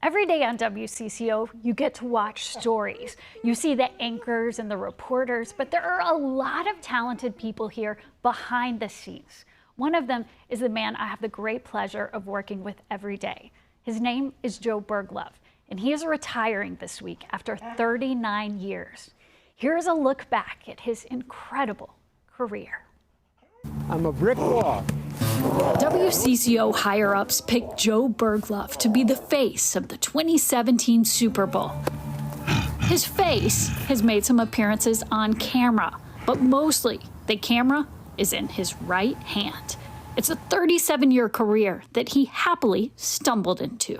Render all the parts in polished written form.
Every day on WCCO, you get to watch stories. You see the anchors and the reporters, but there are a lot of talented people here behind the scenes. One of them is the man I have the great pleasure of working with every day. His name is Joe Berglove, and he is retiring this week after 39 years. Here's a look back at his incredible career. I'm a brick wall. WCCO higher-ups picked Joe Berglove to be the face of the 2017 Super Bowl. His face has made some appearances on camera, but mostly the camera is in his right hand. It's a 37-year career that he happily stumbled into.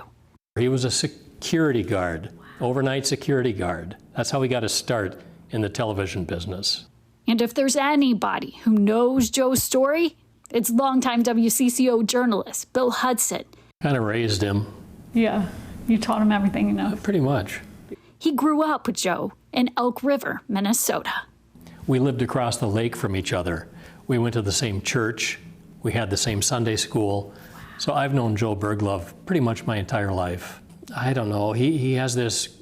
He was a security guard, overnight security guard. That's how he got his start in the television business. And if there's anybody who knows Joe's story, it's longtime WCCO journalist Bill Hudson. Kind of raised him. Yeah, you taught him everything you know. Pretty much. He grew up with Joe in Elk River, Minnesota. We lived across the lake from each other. We went to the same church. We had the same Sunday school. So I've known Joe Berglove pretty much my entire life. I don't know, he has this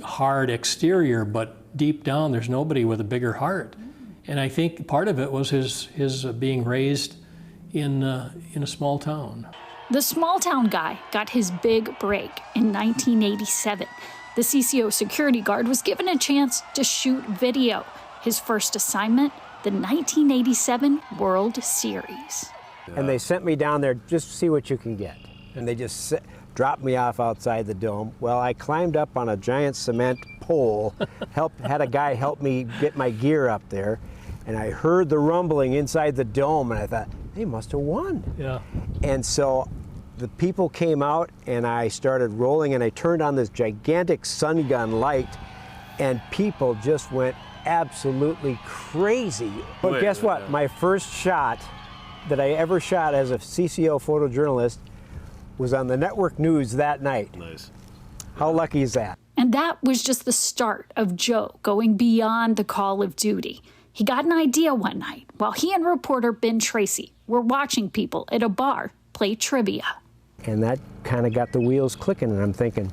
hard exterior, but deep down there's nobody with a bigger heart. And I think part of it was his being raised in a small town. The small town guy got his big break in 1987. The CCO security guard was given a chance to shoot video. His first assignment, the 1987 World Series. And they sent me down there just to see what you can get. And they just dropped me off outside the dome. Well, I climbed up on a giant cement pole, had a guy help me get my gear up there, and I heard the rumbling inside the dome, and I thought, they must have won. Yeah. And so the people came out, and I started rolling, and I turned on this gigantic sun gun light, and people just went absolutely crazy. But guess what? My first shot that I ever shot as a CCO photojournalist was on the network news that night. Nice. How lucky is that? And that was just the start of Joe going beyond the call of duty. He got an idea one night while he and reporter Ben Tracy were watching people at a bar play trivia. And that kind of got the wheels clicking, and I'm thinking,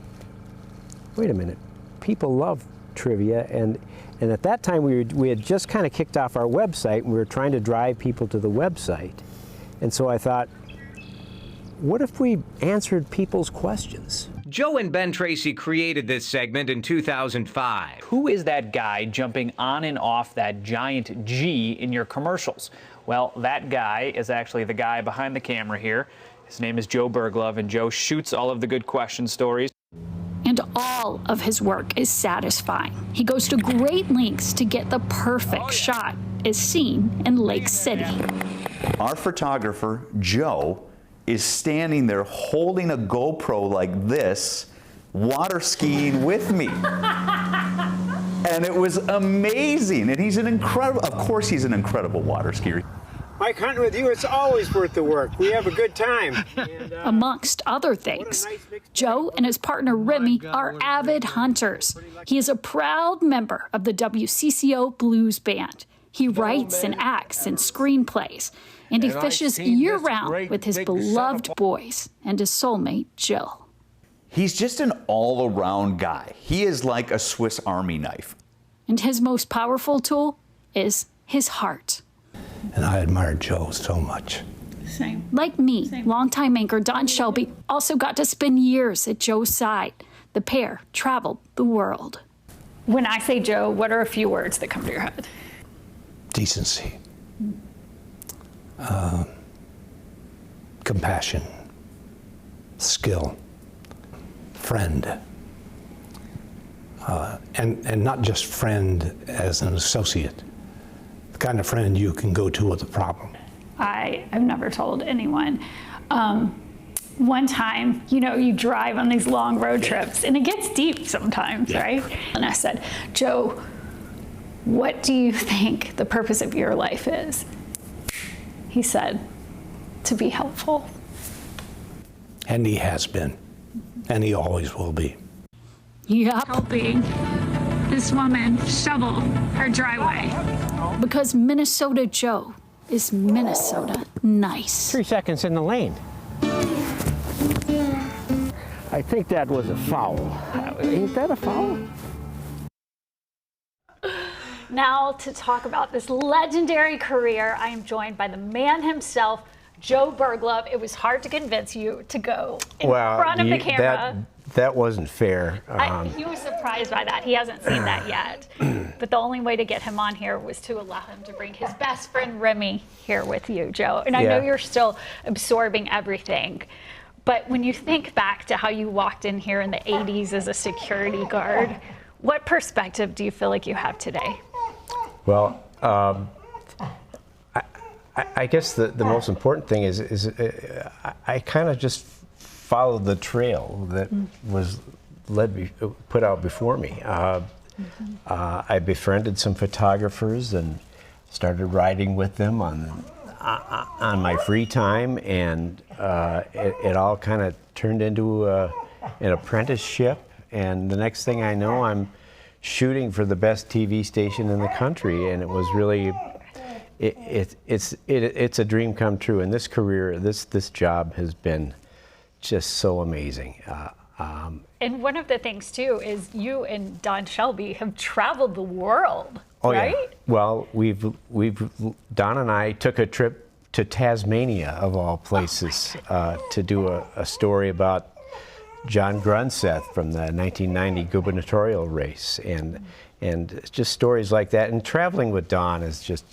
wait a minute, people love trivia, and at that time we had just kind of kicked off our website, and we were trying to drive people to the website. And so I thought, what if we answered people's questions? Joe and Ben Tracy created this segment in 2005. Who is that guy jumping on and off that giant G in your commercials? Well, that guy is actually the guy behind the camera here. His name is Joe Berglove, and Joe shoots all of the good question stories. And all of his work is satisfying. He goes to great lengths to get the perfect shot, as seen in Lake City. Our photographer, Joe, is standing there holding a GoPro like this, water skiing with me. And it was amazing. And he's of course he's an incredible water skier. Mike, hunting with you, it's always worth the work. We have a good time. And, amongst other things, Joe and his partner Remy are avid hunters. He is a proud member of the WCCO Blues Band. He writes and acts in screenplays, and he fishes year-round with his beloved boys and his soulmate, Jill. He's just an all-around guy. He is like a Swiss Army knife. And his most powerful tool is his heart. And I admired Joe so much. Same. Like me, longtime anchor Don Shelby also got to spend years at Joe's side. The pair traveled the world. When I say Joe, what are a few words that come to your head? Decency. Compassion. Skill. Friend. And not just friend as an associate. The kind of friend you can go to with a problem. I've never told anyone. One time, you drive on these long road trips, and it gets deep sometimes, right? And I said, Joe, what do you think the purpose of your life is? He said, to be helpful. And he has been, and he always will be. Yep. Helping this woman shovel her driveway. Because Minnesota Joe is Minnesota nice. 3 seconds in the lane. I think that was a foul. Ain't that a foul? Now to talk about this legendary career, I am joined by the man himself, Joe Berglove. It was hard to convince you to go in front of the camera. That wasn't fair. He was surprised by that. He hasn't seen that yet. But the only way to get him on here was to allow him to bring his best friend Remy here with you, Joe. And I know you're still absorbing everything. But when you think back to how you walked in here in the 80s as a security guard, what perspective do you feel like you have today? Well, I guess the most important thing is I kind of just followed the trail that was put out before me. I befriended some photographers and started riding with them on my free time, and it all kind of turned into an apprenticeship. And the next thing I know, I'm shooting for the best TV station in the country, and it was really it's a dream come true. And this career, this job has been just so amazing. And one of the things too is you and Don Shelby have traveled the world, right? Yeah. Well, Don and I took a trip to Tasmania, of all places, to do a story about John Grunseth from the 1990 gubernatorial race, and just stories like that. And traveling with Don is just,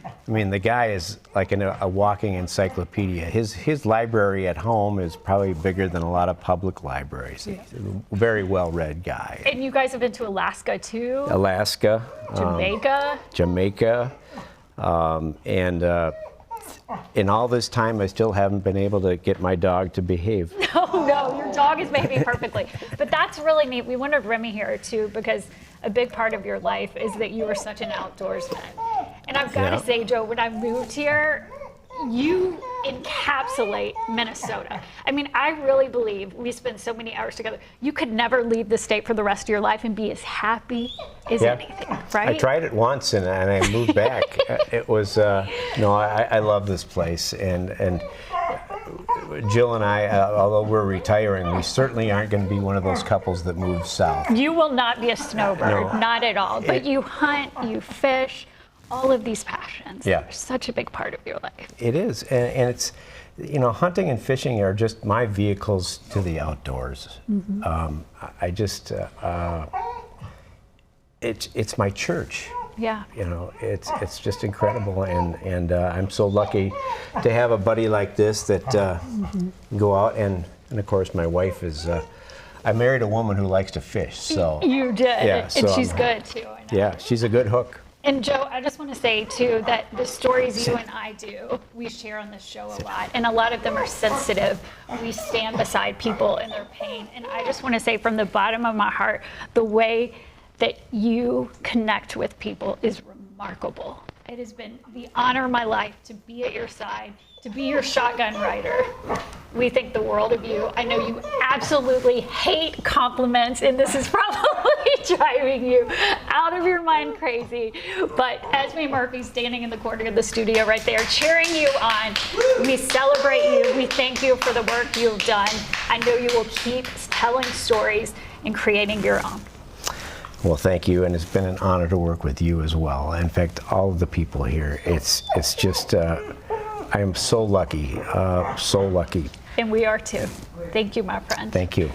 I mean, the guy is like a walking encyclopedia. His library at home is probably bigger than a lot of public libraries. He's a very well-read guy. And you guys have been to Alaska too? Alaska. Jamaica? Jamaica. And in all this time, I still haven't been able to get my dog to behave. No, your dog is behaving perfectly. But that's really neat. We wanted Remy here too, because a big part of your life is that you are such an outdoorsman. And I've got to say, Joe, when I moved here, you encapsulate Minnesota. I mean, I really believe we spend so many hours together. You could never leave the state for the rest of your life and be as happy as anything, right? I tried it once and I moved back. It was, no, I love this place. And Jill and I, although we're retiring, we certainly aren't going to be one of those couples that moves south. You will not be a snowbird, not at all. But you hunt, you fish. All of these passions are such a big part of your life. It is, and it's, you know, hunting and fishing are just my vehicles to the outdoors. I just, it's my church. Yeah. You know, it's just incredible, and I'm so lucky to have a buddy like this that go out, and of course my wife is, I married a woman who likes to fish, so. You did, yeah, and she's good too. I know. Yeah, she's a good hook. And Joe, I just want to say too that the stories you and I do, we share on this show a lot, and a lot of them are sensitive. We stand beside people in their pain, and I just want to say from the bottom of my heart, the way that you connect with people is remarkable. It has been the honor of my life to be at your side, to be your shotgun rider. We think the world of you. I know you absolutely hate compliments, and this is probably driving you out of your mind crazy. But Esme Murphy's standing in the corner of the studio right there, cheering you on. We celebrate you. We thank you for the work you've done. I know you will keep telling stories and creating your own. Well, thank you, and it's been an honor to work with you as well. In fact, all of the people here. It's just, I am so lucky, so lucky. And we are too. Thank you, my friend. Thank you.